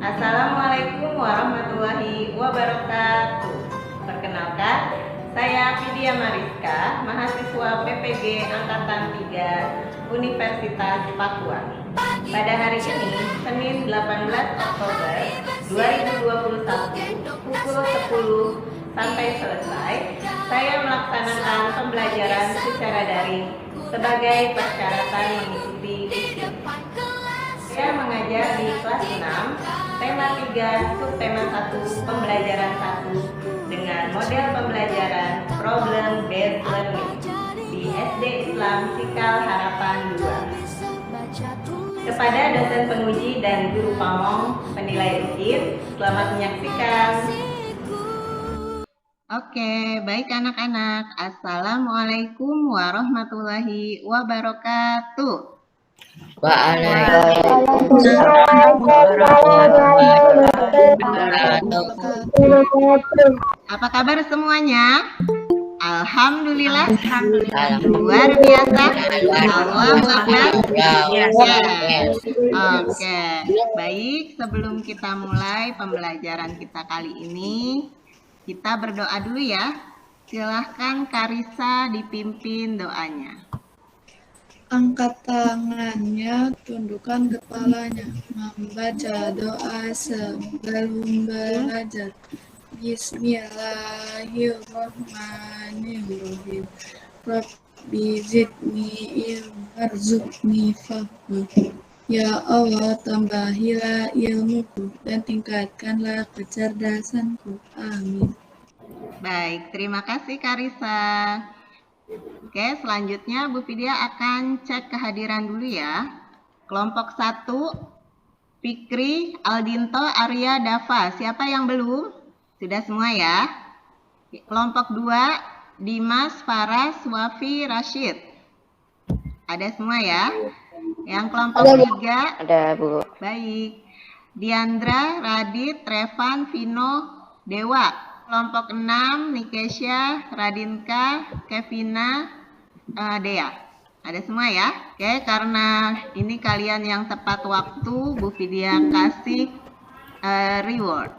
Assalamualaikum warahmatullahi wabarakatuh. Perkenalkan, saya Vidya Mariska, mahasiswa PPG Angkatan 3 Universitas Papua. Pada hari ini, Senin 18 Oktober 2021, pukul 10 sampai selesai, saya melaksanakan pembelajaran secara daring sebagai persyaratan mengikuti ujian. Saya mengajar di kelas 6, tema 3, subtema 1, pembelajaran 1 dengan model pembelajaran Problem Based Learning di SD Islam Cikal Harapan 2. Kepada dosen penguji dan guru pamong penilai ujian, selamat menyaksikan. Oke, baik anak-anak. Assalamualaikum warahmatullahi wabarakatuh. Apa kabar semuanya? Alhamdulillah. Luar biasa. Allahu Akbar. Oke, baik. Sebelum kita mulai pembelajaran kita kali ini, kita berdoa dulu ya. Silahkan Karissa dipimpin doanya. Angkat tangannya, tundukkan kepalanya, membaca doa sebelum belajar. Bismillahirrahmanirrahim. Rabbi zidni ilman warzuqni fahma. Ya Allah, tambahilah ilmuku dan tingkatkanlah kecerdasanku. Amin. Baik, terima kasih Karissa. Oke, selanjutnya Bu Vidya akan cek kehadiran dulu ya. Kelompok 1, Fikri, Aldinto, Arya, Dava. Siapa yang belum? Sudah semua ya. Kelompok 2, Dimas, Faras, Wafi, Rashid. Ada semua ya. Yang kelompok 3, ada Bu. Baik. Diandra, Radit, Revan, Vino, Dewa. Kelompok 6, Nikesha, Radinka, Kevina, Dea. Ada semua ya? Oke, karena ini kalian yang tepat waktu, Bu Vidya kasih reward.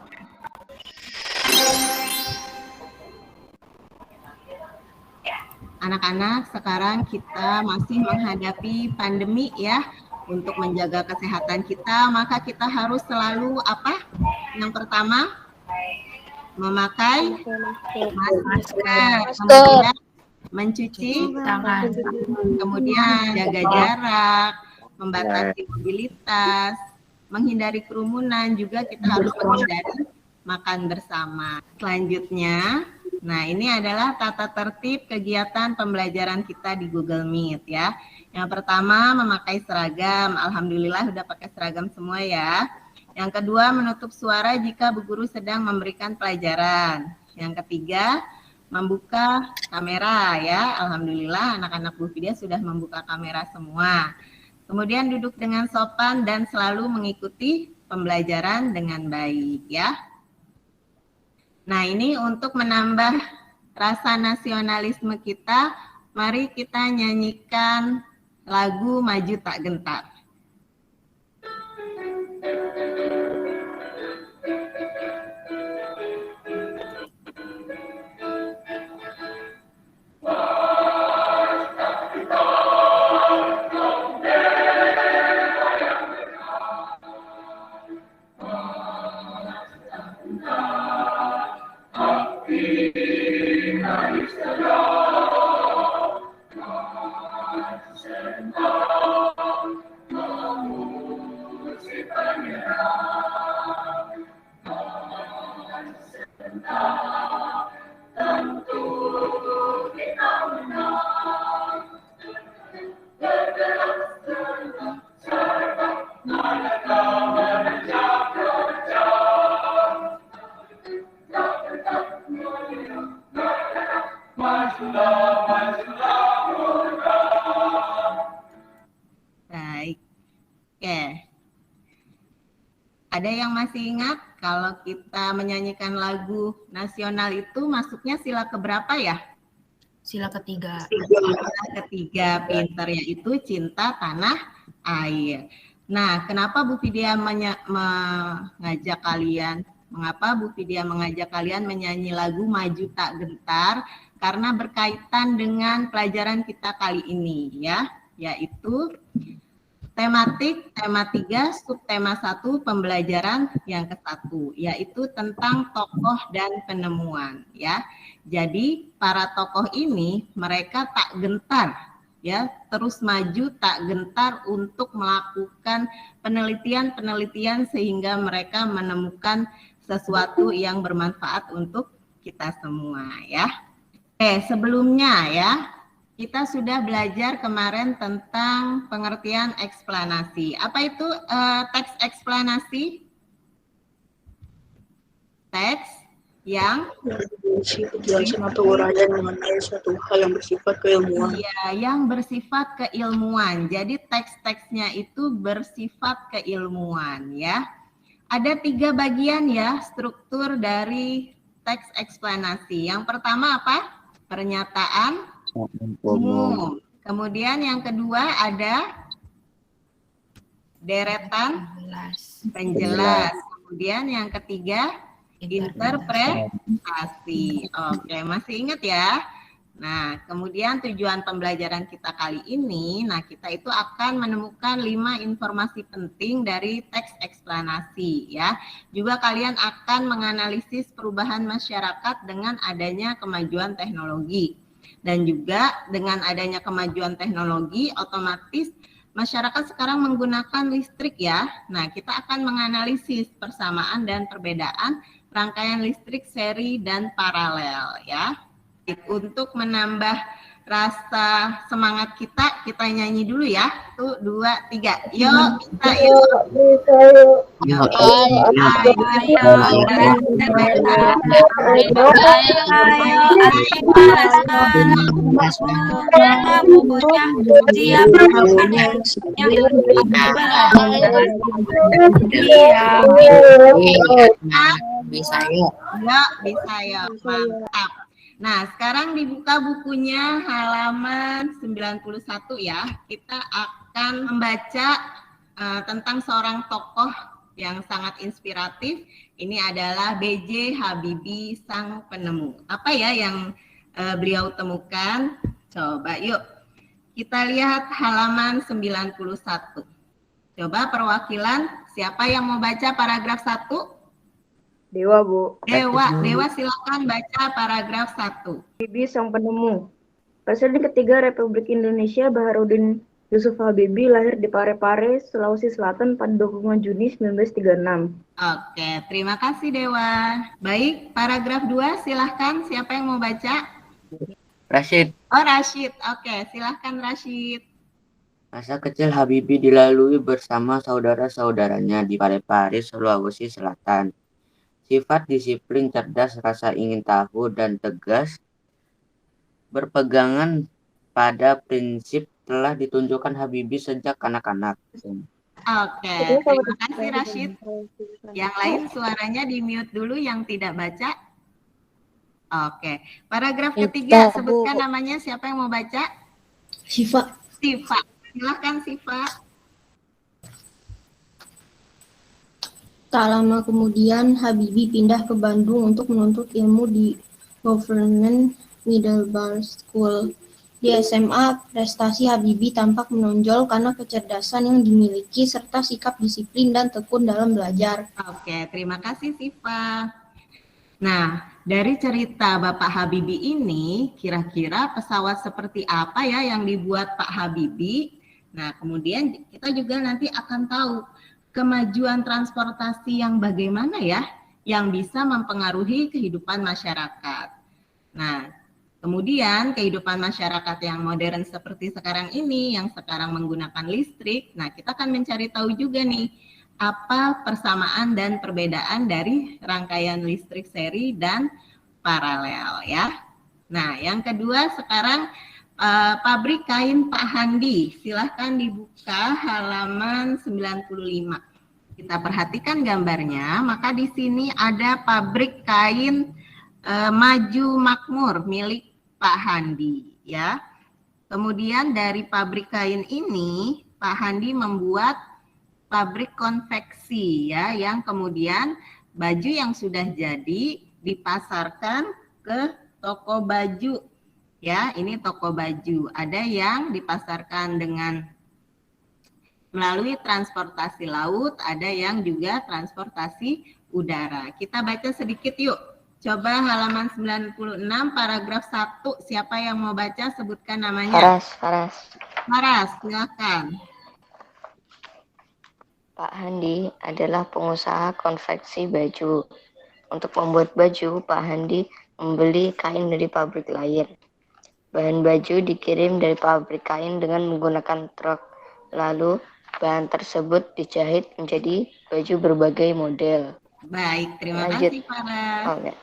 Anak-anak, sekarang kita masih menghadapi pandemi ya. Untuk menjaga kesehatan kita, maka kita harus selalu apa? Yang pertama, memakai masker, kemudian mencuci tangan, kemudian jaga jarak, membatasi mobilitas, menghindari kerumunan, juga kita harus menghindari makan bersama. Selanjutnya, nah ini adalah tata tertib kegiatan pembelajaran kita di Google Meet ya. Yang pertama, memakai seragam. Alhamdulillah udah pakai seragam semua ya. Yang kedua, menutup suara jika Bu Guru sedang memberikan pelajaran. Yang ketiga, membuka kamera ya. Alhamdulillah anak-anak Bu Vidya sudah membuka kamera semua. Kemudian duduk dengan sopan dan selalu mengikuti pembelajaran dengan baik ya. Nah, ini untuk menambah rasa nasionalisme kita, mari kita nyanyikan lagu Maju Tak Gentar. Baik. Oke. Ada yang masih ingat kalau kita menyanyikan lagu nasional itu masuknya sila keberapa ya? Sila ketiga. Sila ketiga, pinter, yaitu cinta tanah air. Nah, kenapa Bu Vidya mengajak kalian? Mengapa Bu Vidya mengajak kalian menyanyi lagu Maju Tak Gentar? Karena berkaitan dengan pelajaran kita kali ini ya, yaitu tematik, tema 3, subtema 1, pembelajaran yang ke-1, yaitu tentang tokoh dan penemuan ya. Jadi para tokoh ini mereka tak gentar ya, terus maju tak gentar untuk melakukan penelitian-penelitian sehingga mereka menemukan sesuatu yang bermanfaat untuk kita semua ya. Sebelumnya ya, kita sudah belajar kemarin tentang pengertian eksplanasi. Apa itu teks eksplanasi? Teks yang berisi penjelasan atau uraian mengenai suatu hal yang bersifat keilmuan. Iya, yang bersifat keilmuan. Jadi teks-teksnya itu bersifat keilmuan ya. Ada 3 bagian ya struktur dari teks eksplanasi. Yang pertama apa? Pernyataan umum. Kemudian yang kedua ada deretan penjelas. Kemudian yang ketiga interpretasi. Oke, masih ingat ya? Nah, kemudian tujuan pembelajaran kita kali ini, nah kita itu akan menemukan 5 informasi penting dari teks eksplanasi ya. Juga kalian akan menganalisis perubahan masyarakat dengan adanya kemajuan teknologi. Dan juga dengan adanya kemajuan teknologi, otomatis masyarakat sekarang menggunakan listrik ya. Nah, kita akan menganalisis persamaan dan perbedaan rangkaian listrik seri dan paralel ya. Untuk menambah rasa semangat kita nyanyi dulu ya. 1, 2, 3. Yuk, kita yuk. Bisa yuk. Bisa yuk. Mantap. Nah, sekarang dibuka bukunya halaman 91 ya. Kita akan membaca tentang seorang tokoh yang sangat inspiratif. Ini adalah B.J. Habibie, sang penemu. Apa ya yang beliau temukan? Coba yuk. Kita lihat halaman 91. Coba perwakilan, siapa yang mau baca paragraf 1? Dewa, Bu. Dewa silakan baca paragraf 1. Habibie sang penemu. Presiden ketiga Republik Indonesia Baharudin Yusuf Habibie lahir di Parepare, Sulawesi Selatan pada 25 Juni 1936. Oke, terima kasih Dewa. Baik, paragraf 2 silahkan, siapa yang mau baca? Rashid. Oh, Rashid. Oke, silahkan Rashid. Masa kecil Habibie dilalui bersama saudara-saudaranya di Parepare, Sulawesi Selatan. Sifat disiplin, cerdas, rasa ingin tahu, dan tegas berpegangan pada prinsip telah ditunjukkan Habibie sejak kanak-kanak. Oke, terima kasih Rashid. Yang lain suaranya di-mute dulu yang tidak baca. Oke, paragraf ketiga, sebutkan namanya, siapa yang mau baca? Syifa. Silahkan Syifa. Tak lama kemudian, Habibie pindah ke Bandung untuk menuntut ilmu di Government Middlebury School. Di SMA, prestasi Habibie tampak menonjol karena kecerdasan yang dimiliki serta sikap disiplin dan tekun dalam belajar. Oke, terima kasih Syifa. Nah, dari cerita Bapak Habibie ini, kira-kira pesawat seperti apa ya yang dibuat Pak Habibie? Nah, kemudian kita juga nanti akan tahu kemajuan transportasi yang bagaimana ya, yang bisa mempengaruhi kehidupan masyarakat. Nah, kemudian kehidupan masyarakat yang modern seperti sekarang ini, yang sekarang menggunakan listrik, nah kita akan mencari tahu juga nih, apa persamaan dan perbedaan dari rangkaian listrik seri dan paralel ya. Nah, yang kedua sekarang pabrik kain Pak Handi, silahkan dibuka halaman 95. Kita perhatikan gambarnya, maka di sini ada pabrik kain Maju Makmur milik Pak Handi ya. Kemudian dari pabrik kain ini Pak Handi membuat pabrik konveksi ya, yang kemudian baju yang sudah jadi dipasarkan ke toko baju ya. Ini toko baju. Ada yang dipasarkan dengan melalui transportasi laut, ada yang juga transportasi udara. Kita baca sedikit yuk. Coba halaman 96 paragraf 1. Siapa yang mau baca, sebutkan namanya. Faras, silakan. Pak Handi adalah pengusaha konveksi baju. Untuk membuat baju, Pak Handi membeli kain dari pabrik lain. Bahan baju dikirim dari pabrik kain dengan menggunakan truk. Lalu, bahan tersebut dijahit menjadi baju berbagai model. Baik, terima Lanjut. kasih Faras. Oh, ya.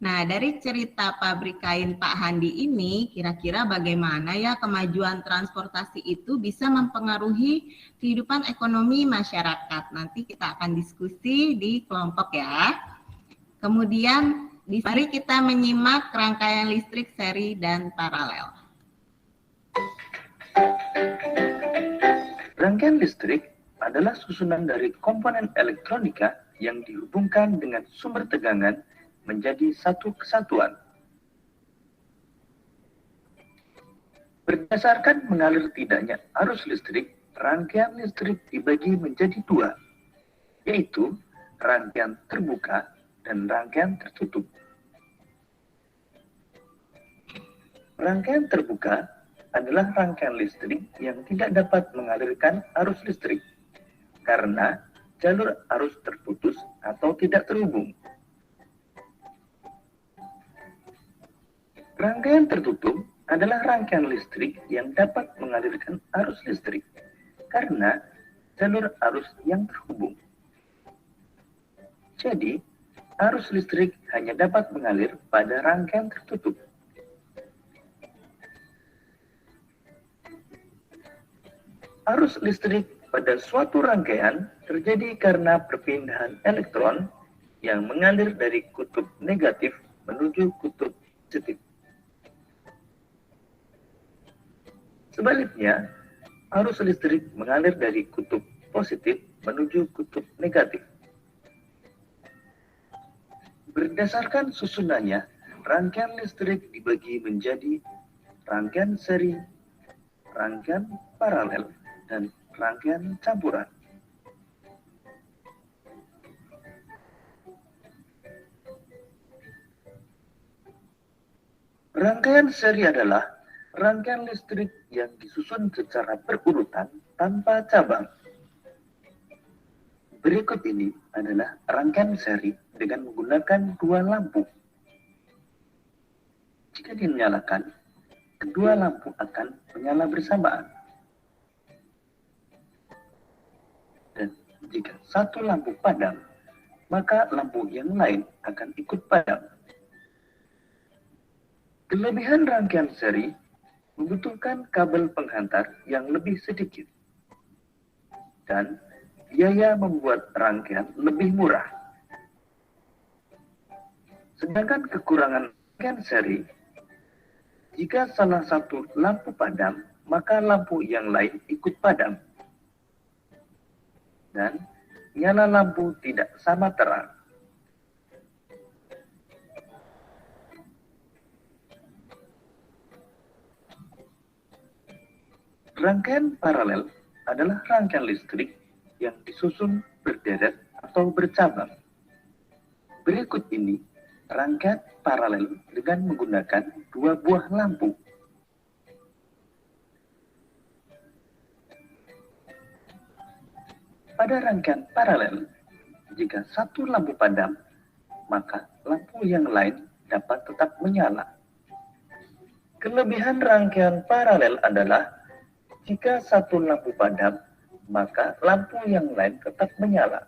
Nah, dari cerita pabrik kain Pak Handi ini, kira-kira bagaimana ya kemajuan transportasi itu bisa mempengaruhi kehidupan ekonomi masyarakat. Nanti kita akan diskusi di kelompok ya. Kemudian, mari kita menyimak rangkaian listrik seri dan paralel. Rangkaian listrik adalah susunan dari komponen elektronika yang dihubungkan dengan sumber tegangan menjadi satu kesatuan. Berdasarkan mengalir tidaknya arus listrik, rangkaian listrik dibagi menjadi dua, yaitu rangkaian terbuka dan rangkaian tertutup. Rangkaian terbuka adalah rangkaian listrik yang tidak dapat mengalirkan arus listrik karena jalur arus terputus atau tidak terhubung. Rangkaian tertutup adalah rangkaian listrik yang dapat mengalirkan arus listrik karena jalur arus yang terhubung. Jadi, arus listrik hanya dapat mengalir pada rangkaian tertutup. Arus listrik pada suatu rangkaian terjadi karena perpindahan elektron yang mengalir dari kutub negatif menuju kutub positif. Sebaliknya, arus listrik mengalir dari kutub positif menuju kutub negatif. Berdasarkan susunannya, rangkaian listrik dibagi menjadi rangkaian seri, rangkaian paralel, dan rangkaian campuran. Rangkaian seri adalah rangkaian listrik yang disusun secara berurutan tanpa cabang. Berikut ini adalah rangkaian seri dengan menggunakan dua lampu. Jika dinyalakan, kedua lampu akan menyala bersamaan. Dan jika satu lampu padam, maka lampu yang lain akan ikut padam. Kelebihan rangkaian seri membutuhkan kabel penghantar yang lebih sedikit dan biaya membuat rangkaian lebih murah. Sedangkan kekurangan rangkaian seri, jika salah satu lampu padam, maka lampu yang lain ikut padam. Dan nyala lampu tidak sama terang. Rangkaian paralel adalah rangkaian listrik yang disusun berderet atau bercabang. Berikut ini rangkaian paralel dengan menggunakan dua buah lampu. Pada rangkaian paralel, jika satu lampu padam, maka lampu yang lain dapat tetap menyala. Kelebihan rangkaian paralel adalah jika satu lampu padam, maka lampu yang lain tetap menyala.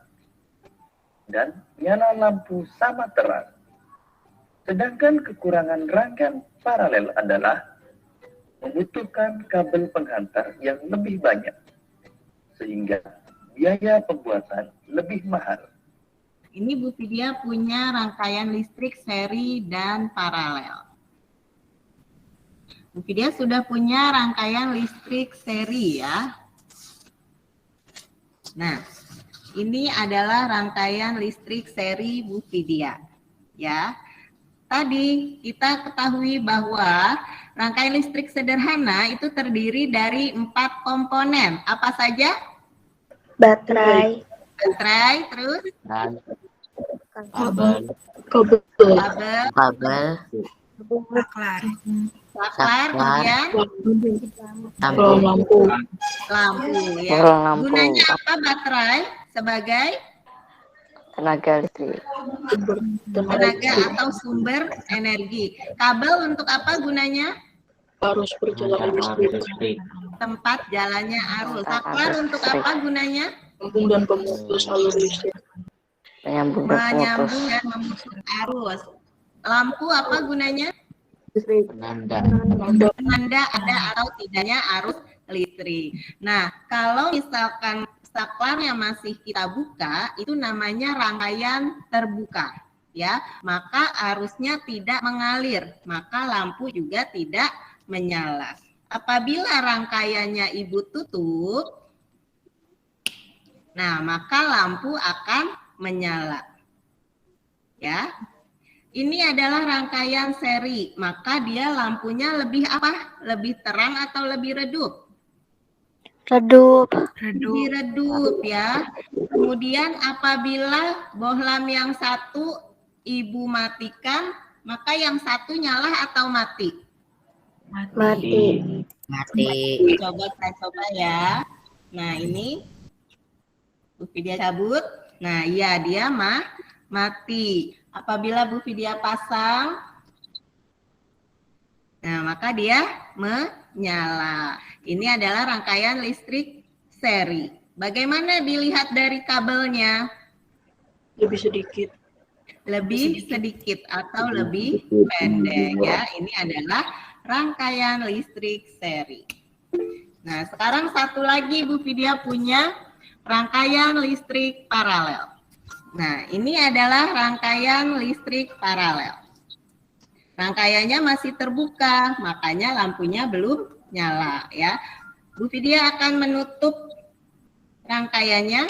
Dan nyala lampu sama terang. Sedangkan kekurangan rangkaian paralel adalah membutuhkan kabel penghantar yang lebih banyak. Sehingga biaya pembuatan lebih mahal. Ini Bu Vidya punya rangkaian listrik seri dan paralel. Bu Vidya sudah punya rangkaian listrik seri ya. Nah, ini adalah rangkaian listrik seri Bu Vidya. Ya, tadi kita ketahui bahwa rangkaian listrik sederhana itu terdiri dari 4 komponen. Apa saja? Baterai, Terus Kabel. kabel, kabel, saklar, kemudian Lampu. lampu. Ya. Bohlam lampu, Gunanya apa baterai? Sebagai tenaga listrik, tenaga atau sumber energi. Kabel untuk apa gunanya? Arus perjalanan listrik. Tempat jalannya arus. Saklar untuk apa gunanya? Sambung dan pemutus alur listrik. menyambung dan Menyambung pemutus, dan memutus arus. Lampu apa gunanya? penanda, Penanda ada atau tidaknya arus listrik. Nah, kalau misalkan saklarnya masih kita buka, itu namanya rangkaian terbuka, ya. Maka arusnya tidak mengalir, maka lampu juga tidak menyala. Apabila rangkaiannya Ibu tutup, nah maka lampu akan menyala. Ya. Ini adalah rangkaian seri, maka dia lampunya lebih apa? Lebih terang atau lebih redup? redup, Lebih redup ya. Kemudian apabila bohlam yang satu Ibu matikan, maka yang satu nyala atau mati? mati, Saya coba ya. Nah ini Bu Vidya cabut. Nah iya dia mati. Apabila Bu Vidya pasang, nah maka dia menyala. Ini adalah rangkaian listrik seri. Bagaimana dilihat dari kabelnya? Lebih sedikit. Lebih sedikit atau lebih pendek ya. Ini adalah rangkaian listrik seri. Nah, sekarang satu lagi Bu Vidya punya rangkaian listrik paralel. Nah, ini adalah rangkaian listrik paralel. Rangkaiannya masih terbuka, makanya lampunya belum nyala ya. Bu Vidya akan menutup rangkaiannya,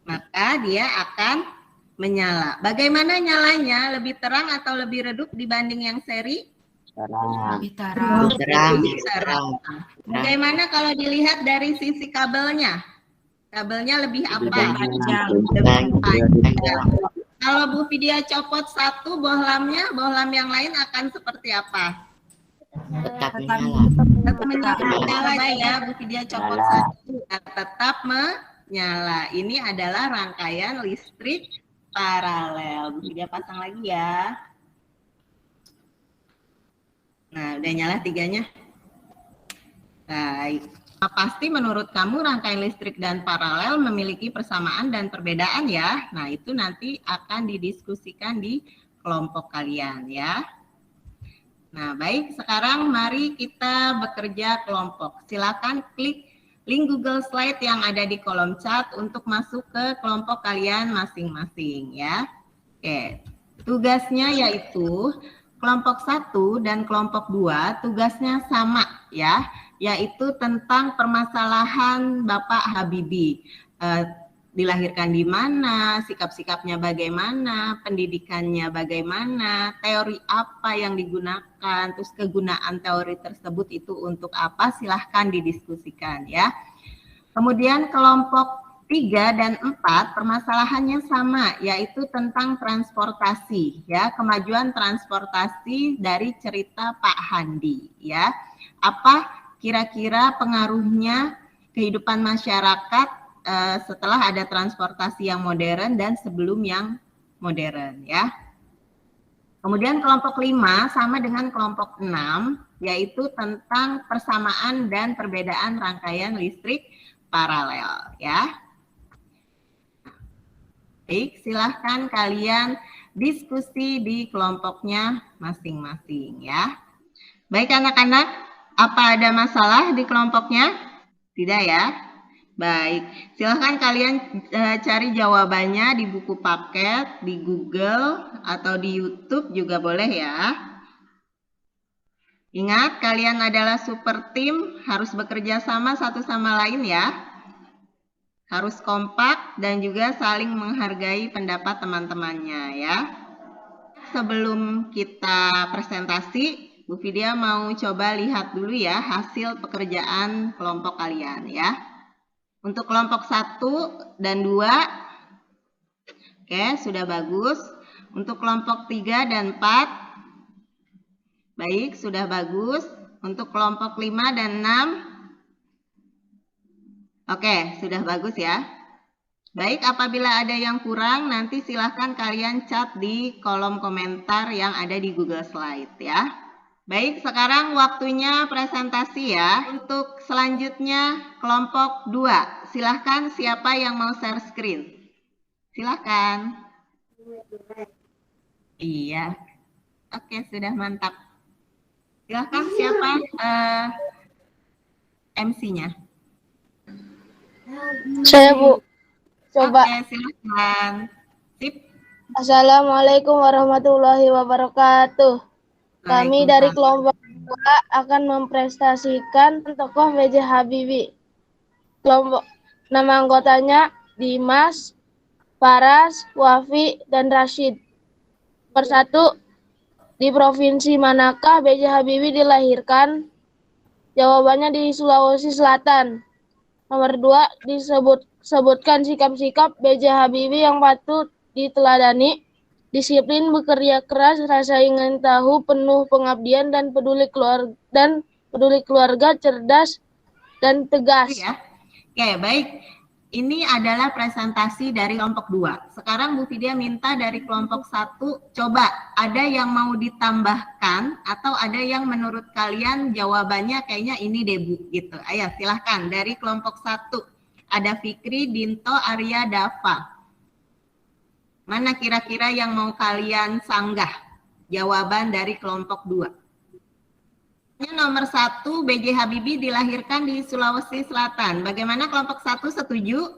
maka dia akan menyala. Bagaimana nyalanya? Lebih terang atau lebih redup dibanding yang seri? terang. Bagaimana kalau dilihat dari sisi kabelnya? Kabelnya lebih apa? Panjang. Lebih panjang. Kalau Bu Vidya copot satu bohlamnya, bohlam yang lain akan seperti apa? Tetap menyala. Tetap menyala ya, Bu Vidya copot satu, tetap menyala. Ini adalah rangkaian listrik paralel. Bu Vidya pasang lagi ya. Nah, udah nyala tiganya. Baik. Nah, pasti menurut kamu rangkaian listrik dan paralel memiliki persamaan dan perbedaan ya. Nah, itu nanti akan didiskusikan di kelompok kalian ya. Nah, baik, sekarang mari kita bekerja kelompok. Silakan klik link Google Slide yang ada di kolom chat untuk masuk ke kelompok kalian masing-masing ya. Oke, tugasnya yaitu kelompok 1 dan kelompok 2 tugasnya sama ya, yaitu tentang permasalahan Bapak Habibie. Dilahirkan di mana, sikap-sikapnya bagaimana, pendidikannya bagaimana, teori apa yang digunakan, terus kegunaan teori tersebut itu untuk apa, silahkan didiskusikan ya. Kemudian kelompok 3 dan 4 permasalahannya sama, yaitu tentang transportasi ya, kemajuan transportasi dari cerita Pak Handi ya. Apa kira-kira pengaruhnya kehidupan masyarakat setelah ada transportasi yang modern dan sebelum yang modern ya. Kemudian kelompok 5 sama dengan kelompok 6, yaitu tentang persamaan dan perbedaan rangkaian listrik paralel ya. Baik, silahkan kalian diskusi di kelompoknya masing-masing ya. Baik anak-anak, apa ada masalah di kelompoknya? Tidak ya? Baik, silahkan kalian cari jawabannya di buku paket, di Google, atau di YouTube juga boleh ya. Ingat, kalian adalah super tim, harus bekerja sama satu sama lain ya. Harus kompak dan juga saling menghargai pendapat teman-temannya ya. Sebelum kita presentasi, Bu Vidya mau coba lihat dulu ya hasil pekerjaan kelompok kalian ya. Untuk kelompok 1 dan 2, oke, sudah bagus. Untuk kelompok 3 dan 4, baik, sudah bagus. Untuk kelompok 5 dan 6, oke, sudah bagus ya. Baik, apabila ada yang kurang, nanti silahkan kalian cat di kolom komentar yang ada di Google Slide ya. Baik, sekarang waktunya presentasi ya. Untuk selanjutnya kelompok 2. Silahkan siapa yang mau share screen? Silahkan. Iya. Oke, sudah mantap. Silahkan siapa MC-nya? Saya, Bu. Coba. Oke, silahkan. Sip. Assalamualaikum warahmatullahi wabarakatuh. Kami dari kelompok 2 akan mempresentasikan tokoh B.J. Habibie. Kelompok nama anggotanya Dimas, Faras, Wafi, dan Rashid. Persatu, di provinsi manakah B.J. Habibie dilahirkan? Jawabannya di Sulawesi Selatan. Nomor 2, sebutkan sikap-sikap B.J. Habibie yang patut diteladani. Disiplin, bekerja keras, rasa ingin tahu, penuh pengabdian, dan peduli keluarga, cerdas, dan tegas. Ya. Oke, baik. Ini adalah presentasi dari kelompok 2. Sekarang Bu Vidya minta dari kelompok 1, coba ada yang mau ditambahkan atau ada yang menurut kalian jawabannya kayaknya ini deh Bu gitu. Ayo silahkan dari kelompok 1. Ada Fikri, Dinto, Arya, Dava. Mana kira-kira yang mau kalian sanggah jawaban dari kelompok 2? Nomor 1, B.J. Habibie dilahirkan di Sulawesi Selatan. Bagaimana kelompok 1, setuju?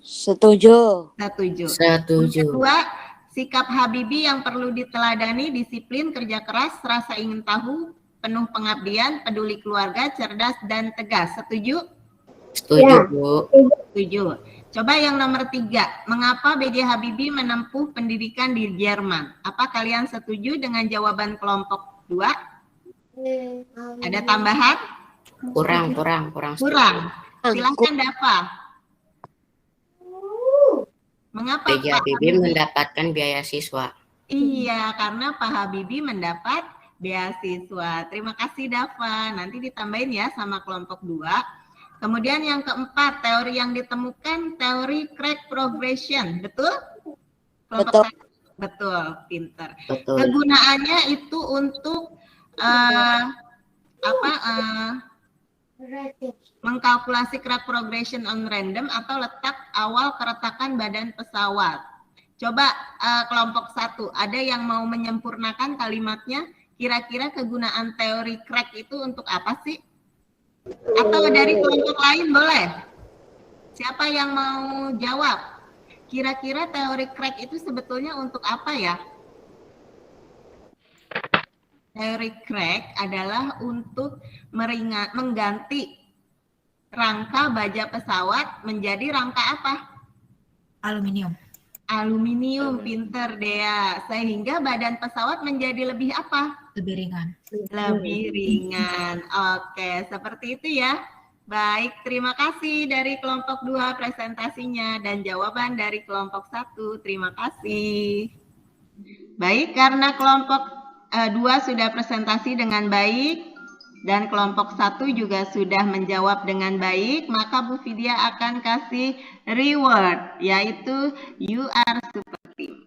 Setuju. Setuju. Setuju. Kedua, sikap Habibie yang perlu diteladani, disiplin, kerja keras, rasa ingin tahu, penuh pengabdian, peduli keluarga, cerdas, dan tegas. Setuju? Setuju, Bu. Setuju. Coba yang nomor 3, mengapa B.J. Habibie menempuh pendidikan di Jerman? Apa kalian setuju dengan jawaban kelompok 2? Ada tambahan? Kurang. Kurang. Silahkan Dava. Mengapa B.J. Pak Habibie mendapatkan beasiswa? Iya, karena Pak Habibie mendapat beasiswa. Terima kasih Dava. Nanti ditambahin ya sama kelompok 2. Kemudian yang keempat, teori yang ditemukan teori crack progression, betul? Betul. Betul, pinter. Betul. Kegunaannya itu untuk mengkalkulasi crack progression on random atau letak awal keretakan badan pesawat. Coba kelompok 1, ada yang mau menyempurnakan kalimatnya? Kira-kira kegunaan teori crack itu untuk apa sih? Atau dari kelompok lain boleh? Siapa yang mau jawab? Kira-kira teori crack itu sebetulnya untuk apa ya? Teori crack adalah untuk mengganti rangka baja pesawat menjadi rangka apa? Aluminium. Aluminium, pinter Dea. Sehingga badan pesawat menjadi lebih apa? Lebih ringan. Lebih ringan. Oke, seperti itu ya. Baik, terima kasih dari kelompok 2 presentasinya dan jawaban dari kelompok 1. Terima kasih. Baik, karena kelompok 2 sudah presentasi dengan baik dan kelompok 1 juga sudah menjawab dengan baik, maka Bu Vidya akan kasih reward, yaitu you are super team.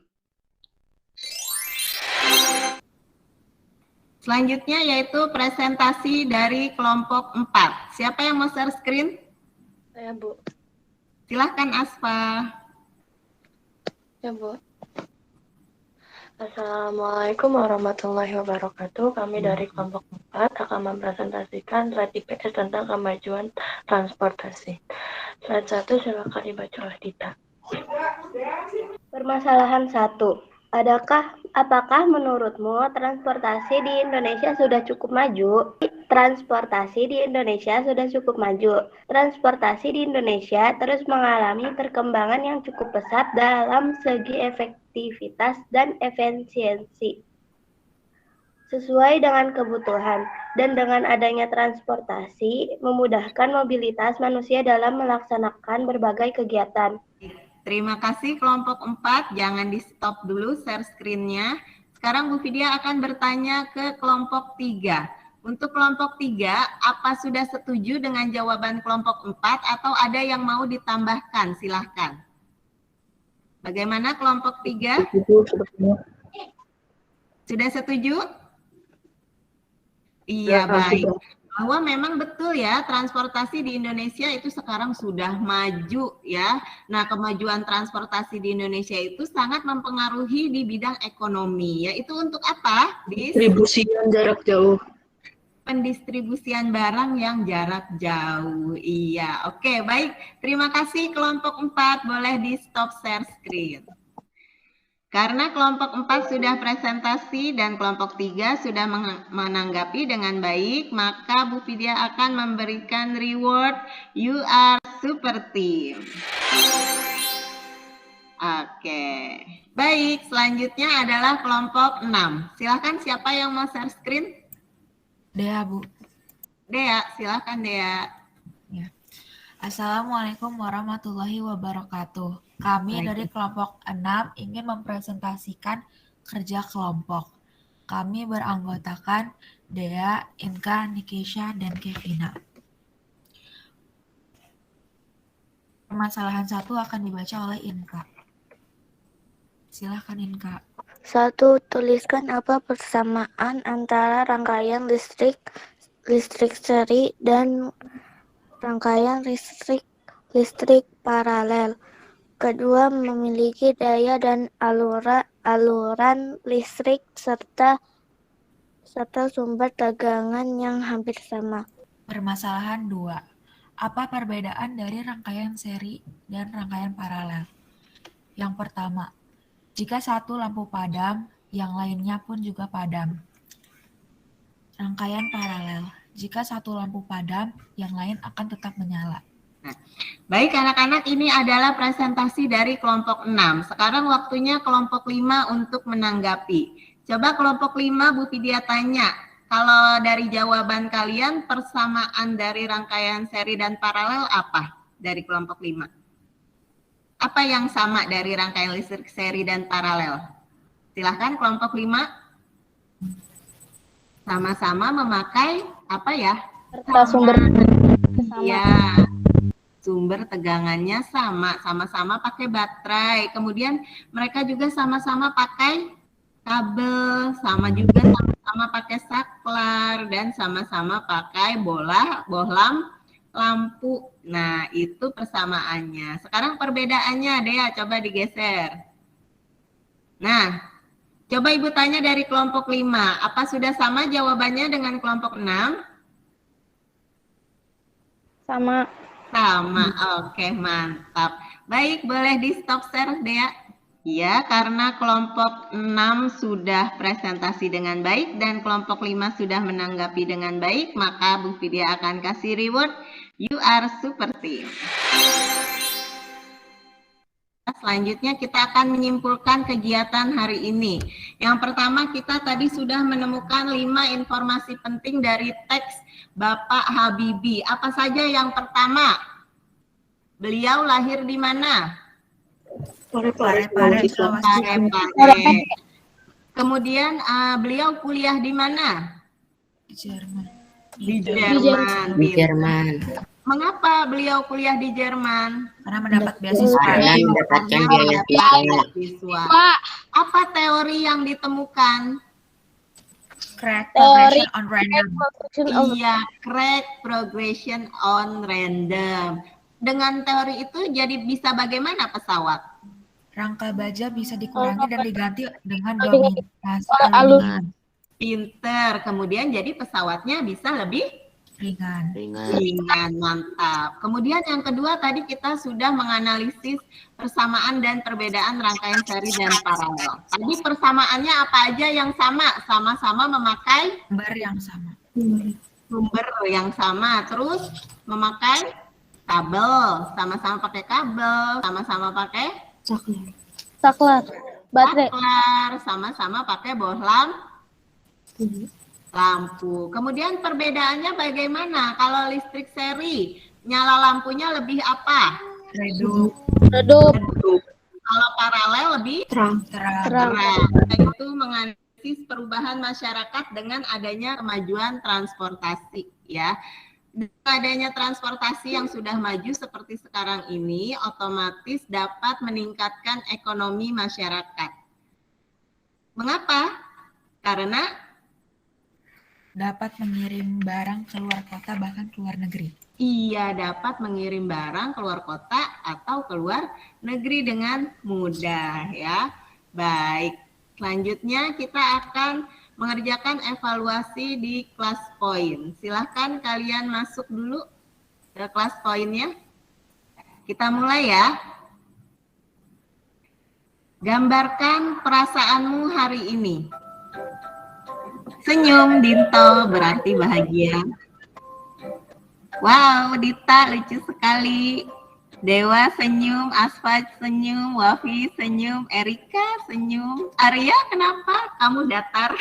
Selanjutnya yaitu presentasi dari kelompok 4. Siapa yang mau share screen? Saya, Bu. Silahkan Asfa. Ya, Bu. Assalamualaikum warahmatullahi wabarakatuh. Kami dari kelompok 4 akan mempresentasikan slide IPS tentang kemajuan transportasi. Slide 1 silakan dibaca oleh Dita. Permasalahan 1. Apakah menurutmu transportasi di Indonesia sudah cukup maju? transportasi di Indonesia sudah cukup maju. Transportasi di Indonesia terus mengalami perkembangan yang cukup pesat dalam segi efektivitas dan efisiensi, sesuai dengan kebutuhan, dan dengan adanya transportasi memudahkan mobilitas manusia dalam melaksanakan berbagai kegiatan. Terima kasih kelompok 4, jangan di stop dulu share screen-nya. Sekarang Bu Vidya akan bertanya ke kelompok 3. Untuk kelompok 3, apa sudah setuju dengan jawaban kelompok 4 atau ada yang mau ditambahkan? Silahkan. Bagaimana kelompok 3? Sudah setuju? Iya, baik. Bahwa memang betul ya, transportasi di Indonesia itu sekarang sudah maju ya. Nah, kemajuan transportasi di Indonesia itu sangat mempengaruhi di bidang ekonomi. Yaitu untuk apa? Distribusian jarak jauh. Pendistribusian barang yang jarak jauh. Iya, oke, baik. Terima kasih kelompok 4, boleh di stop share screen. Karena kelompok 4 sudah presentasi dan kelompok 3 sudah menanggapi dengan baik, maka Bu Vidya akan memberikan reward You Are Super Team. Oke, baik. Selanjutnya adalah kelompok 6. Silakan siapa yang mau share screen? Dea, Bu. Dea, silakan Dea. Ya. Assalamualaikum warahmatullahi wabarakatuh. Kami dari kelompok 6 ingin mempresentasikan kerja kelompok. Kami beranggotakan Dea, Inka, Nikisha, dan Kevina. Permasalahan 1 akan dibaca oleh Inka. Silakan Inka. 1. Tuliskan apa persamaan antara rangkaian listrik seri dan rangkaian listrik paralel. Kedua, memiliki daya dan aluran listrik serta sumber tegangan yang hampir sama. Permasalahan 2. Apa perbedaan dari rangkaian seri dan rangkaian paralel? Yang pertama, jika satu lampu padam, yang lainnya pun juga padam. Rangkaian paralel. Jika satu lampu padam, yang lain akan tetap menyala. Nah, baik anak-anak, ini adalah presentasi dari kelompok 6. Sekarang waktunya kelompok 5 untuk menanggapi. Coba kelompok 5 Bu Vidya tanya, kalau dari jawaban kalian persamaan dari rangkaian seri dan paralel apa dari kelompok 5? Apa yang sama dari rangkaian listrik seri dan paralel? Silahkan kelompok 5. Sama-sama memakai apa ya? Sumber ya. Sumber tegangannya sama-sama pakai baterai. Kemudian mereka juga sama-sama pakai kabel, sama-sama pakai saklar, dan sama-sama pakai bohlam lampu. Nah, itu persamaannya. Sekarang perbedaannya, Dea, coba digeser. Nah, coba Ibu tanya dari kelompok 5, apa sudah sama jawabannya dengan kelompok 6? Sama. Sama, oke, mantap. Baik, boleh di stop share, Dea. Ya, karena kelompok 6 sudah presentasi dengan baik dan kelompok 5 sudah menanggapi dengan baik, maka Bu Vidya akan kasih reward You Are Super Team. Selanjutnya kita akan menyimpulkan kegiatan hari ini. Yang pertama, kita tadi sudah menemukan 5 informasi penting dari teks Bapak Habibie. Apa saja yang pertama? Beliau lahir di mana? Parepare. Kemudian beliau kuliah di mana? Di Jerman. Di Jerman. Mengapa beliau kuliah di Jerman? Karena mendapat beasiswa. Karena mendapatkan beasiswa. Apa teori yang ditemukan? Crack progression on random. Iya, crack progression on random. Dengan teori itu jadi bisa bagaimana pesawat? Rangka baja bisa dikurangi dan diganti dengan dominasi aluminium. Pinter. Kemudian jadi pesawatnya bisa lebih ringan, mantap. Kemudian yang kedua tadi kita sudah menganalisis persamaan dan perbedaan rangkaian seri dan paralel. Tadi persamaannya apa aja yang sama? Sama-sama memakai sumber yang sama. sumber yang sama, terus memakai kabel, sama-sama pakai kabel, sama-sama pakai Saklar. Baterai. saklar, sama-sama pakai bohlam lampu. Kemudian perbedaannya bagaimana? Kalau listrik seri, nyala lampunya lebih apa? Redup. Kalau paralel lebih Terang. terang. Itu menganalisis perubahan masyarakat dengan adanya kemajuan transportasi, ya. Dengan adanya transportasi yang sudah maju seperti sekarang ini, otomatis dapat meningkatkan ekonomi masyarakat. Mengapa? Karena Dapat mengirim barang keluar kota bahkan keluar negeri. ia dapat mengirim barang keluar kota atau keluar negeri dengan mudah, ya. Baik, selanjutnya kita akan mengerjakan evaluasi di kelas poin. Silahkan kalian masuk dulu ke kelas poinnya. Kita mulai ya. Gambarkan perasaanmu hari ini. Senyum, Dinto, berarti bahagia. Wow, Dita lucu sekali. Dewa senyum, Asfad senyum, Wafi senyum, Erika senyum. Arya, kenapa kamu datar?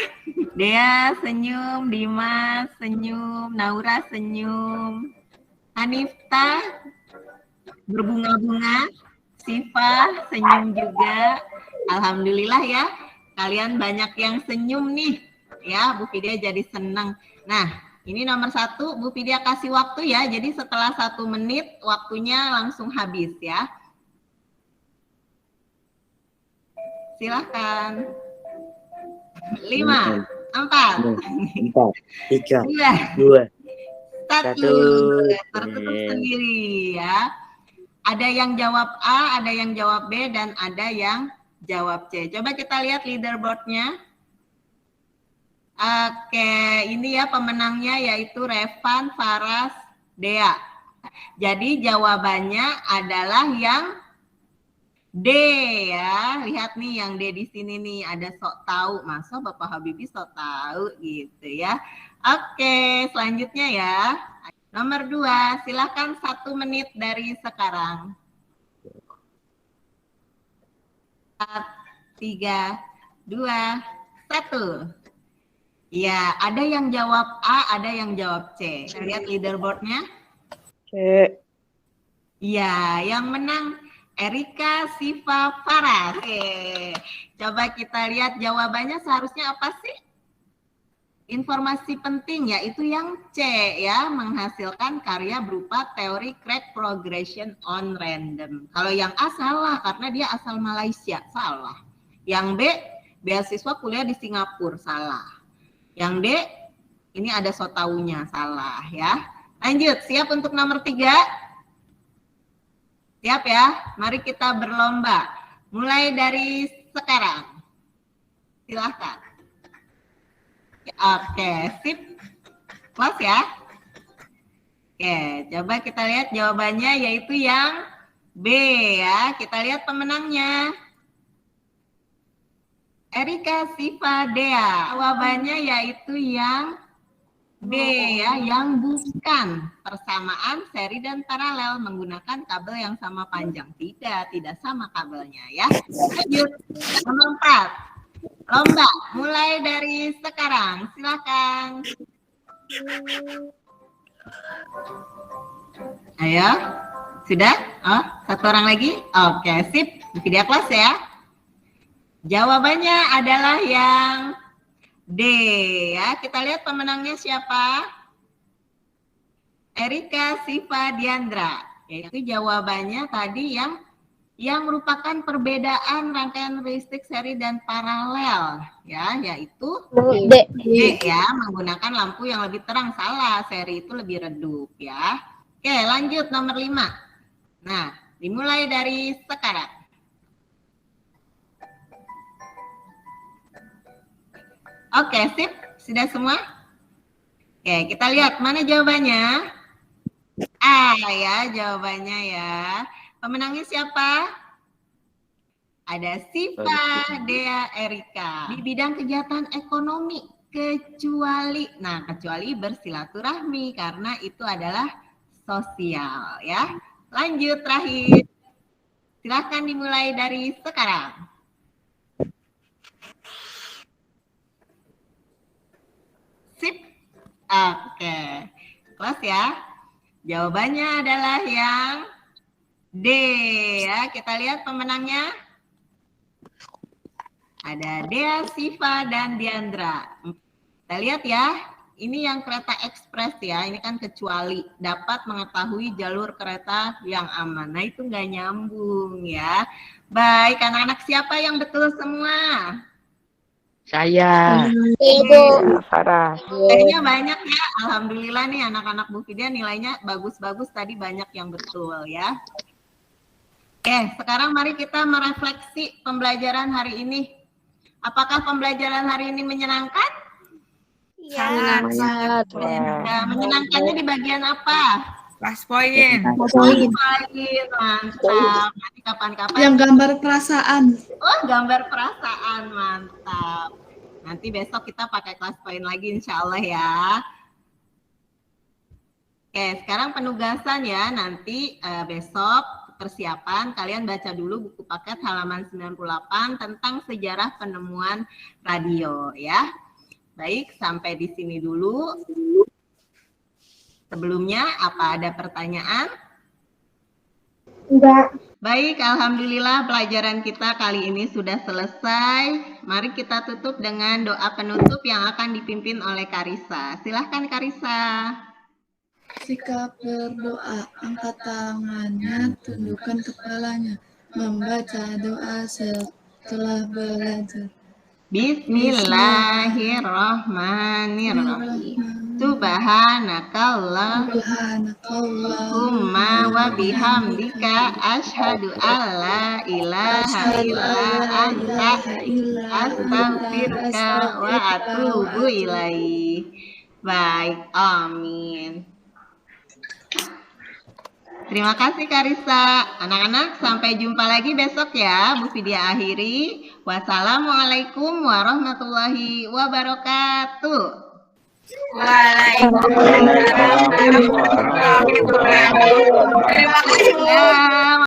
Dea senyum, Dimas senyum, Naura senyum, Hanifta berbunga-bunga, Siva senyum juga. Alhamdulillah ya, kalian banyak yang senyum nih. Ya, Bu Fidia jadi senang. Nah, ini nomor 1, Bu Fidia kasih waktu ya. Jadi setelah 1 menit, waktunya langsung habis ya. Silahkan. 5, 4, 3, 2, 1. Tertutup sendiri ya. Ada yang jawab A, ada yang jawab B, dan ada yang jawab C. Coba kita lihat leaderboardnya. Oke, ini ya pemenangnya yaitu Revan, Faras, Dea. Jadi jawabannya adalah yang D ya. Lihat nih yang D di sini nih, ada sok tahu. Masa Bapak Habibie sok tahu gitu ya. Oke, selanjutnya ya. Nomor 2, silakan 1 menit dari sekarang. 4, 3, 2, 1. Ya, ada yang jawab A, ada yang jawab C. Lihat leaderboardnya. C. Ya, yang menang Erika, Siva, Faras. Oke, coba kita lihat jawabannya seharusnya apa sih? Informasi penting yaitu yang C ya, menghasilkan karya berupa teori crack progression on random. Kalau yang A salah karena dia asal Malaysia, salah. Yang B, beasiswa kuliah di Singapura, salah. Yang D, ini ada so taunya, salah ya. Lanjut, siap untuk nomor 3? Siap ya? Mari kita berlomba. Mulai dari sekarang. Silahkan. Oke, sip. Close ya. Oke, coba kita lihat jawabannya yaitu yang B ya. Kita lihat pemenangnya. Erika, Siva, Dea. Jawabannya yaitu yang B ya, yang bukan persamaan seri dan paralel menggunakan kabel yang sama panjang. Tidak sama kabelnya ya. Lanjut, nomor 4. Lomba, mulai dari sekarang. Silakan. Ayo, sudah? Oh, 1 orang lagi? Oke, sip. Video kelas ya. Jawabannya adalah yang D ya. Kita lihat pemenangnya siapa? Erika, Siva, Diandra. Yaitu jawabannya tadi yang merupakan perbedaan rangkaian listrik seri dan paralel ya, yaitu D ya, menggunakan lampu yang lebih terang. Salah, seri itu lebih redup ya. Oke, lanjut nomor 5. Nah, dimulai dari sekarang. Oke, sip. Sudah semua? Oke, kita lihat mana jawabannya. A ya, jawabannya ya. Pemenangnya siapa? Ada Siva, Dea, Erika. Di bidang kegiatan ekonomi, kecuali. Nah, kecuali bersilaturahmi karena itu adalah sosial ya. Lanjut terakhir. Silahkan dimulai dari sekarang. Sip. Oke. Kelas ya. Jawabannya adalah yang D ya. Kita lihat pemenangnya. Ada Dea, Siva, dan Diandra. Kita lihat ya. Ini yang kereta ekspres ya, ini kan kecuali dapat mengetahui jalur kereta yang aman. Nah itu nggak nyambung ya. Baik, anak-anak siapa yang betul semua? Saya. Ibu. Farah. Kayaknya banyak ya, alhamdulillah nih anak-anak Bu Fidia nilainya bagus-bagus tadi banyak yang betul ya. Oke, sekarang mari kita merefleksi pembelajaran hari ini. Apakah pembelajaran hari ini menyenangkan? Sangat. Nah, menyenangkannya di bagian apa? Plus point. Poin, mantap. Nanti kapan-kapan. Yang gambar perasaan. Oh, gambar perasaan, mantap. Nanti besok kita pakai kelas poin lagi insya Allah ya. Oke, sekarang penugasan ya. Nanti besok persiapan kalian baca dulu buku paket halaman 98 tentang sejarah penemuan radio ya. Baik, sampai di sini dulu. Sebelumnya, apa ada pertanyaan? Enggak. Baik, alhamdulillah pelajaran kita kali ini sudah selesai. Mari kita tutup dengan doa penutup yang akan dipimpin oleh Karissa. Silahkan Karissa. Sikap berdoa, angkat tangannya, tundukkan kepalanya, membaca doa setelah belajar. Bismillahirrahmanirrahim. Subhanakallahumma wa bihamdika asyhadu alla ilaha illa anta astaghfiruka wa atubu ilaih. Baik, amin. Terima kasih Karissa. Anak-anak sampai jumpa lagi besok ya. Bu Fidia akhiri. Wassalamualaikum warahmatullahi wabarakatuh. Waalaikumsalam warahmatullahi wabarakatuh. Terima kasih.